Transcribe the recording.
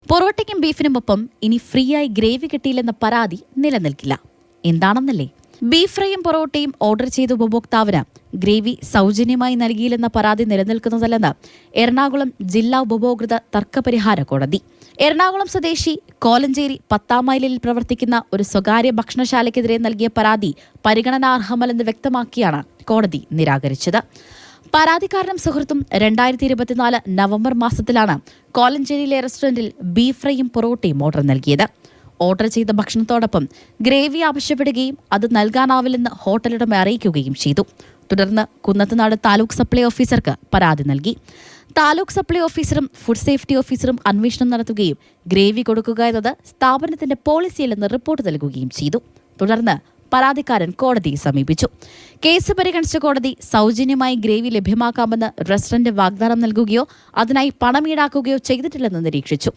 പൊറോട്ടയ്ക്കും ബീഫിനുമൊപ്പം ഇനി ഫ്രീയായി ഗ്രേവി കിട്ടിയില്ലെന്ന പരാതി നിലനിൽക്കില്ല. എന്താണെന്നല്ലേ? ബീഫ് ഫ്രൈയും പൊറോട്ടയും ഓർഡർ ചെയ്ത ഉപഭോക്താവിന് ഗ്രേവി സൗജന്യമായി നൽകിയില്ലെന്ന പരാതി നിലനിൽക്കുന്നതല്ലെന്ന് എറണാകുളം ജില്ലാ ഉപഭോക്തൃ തർക്കപരിഹാര കോടതി. എറണാകുളം സ്വദേശി കോലഞ്ചേരി 10-ാം മൈലിൽ പ്രവർത്തിക്കുന്ന ഒരു സ്വകാര്യ ഭക്ഷണശാലയ്ക്കെതിരെ നൽകിയ പരാതി പരിഗണനാർഹമല്ലെന്ന് വ്യക്തമാക്കിയാണ് കോടതി നിരാകരിച്ചത്. പരാതിക്കാരനും സുഹൃത്തും 2024 നവംബർ മാസത്തിലാണ് കോലഞ്ചേരിയിലെ റെസ്റ്റോറന്റിൽ ബീഫ് ഫ്രൈയും പൊറോട്ടയും ഓർഡർ നൽകിയത്. ഓർഡർ ചെയ്ത ഭക്ഷണത്തോടൊപ്പം ഗ്രേവി ആവശ്യപ്പെടുകയും അത് നൽകാനാവില്ലെന്ന് ഹോട്ടലുടമ അറിയിക്കുകയും ചെയ്തു. തുടർന്ന് കുന്നത്തുനാട് താലൂക്ക് സപ്ലൈ ഓഫീസർക്ക് പരാതി നൽകി. താലൂക്ക് സപ്ലൈ ഓഫീസറും ഫുഡ് സേഫ്റ്റി ഓഫീസറും അന്വേഷണം നടത്തുകയും ഗ്രേവി കൊടുക്കുക എന്നത് സ്ഥാപനത്തിന്റെ പോളിസിയല്ലെന്ന് റിപ്പോർട്ട് നൽകുകയും ചെയ്തു. തുടർന്ന് പരാതിക്കാരൻ കോടതിയെ സമീപിച്ചു. കേസ് പരിഗണിച്ച കോടതി സൗജന്യമായി ഗ്രേവി ലഭ്യമാക്കാമെന്ന് റെസ്റ്റോറന്റ് വാഗ്ദാനം നൽകുകയോ അതിനായി പണം ഈടാക്കുകയോ ചെയ്തിട്ടില്ലെന്ന് നിരീക്ഷിച്ചു.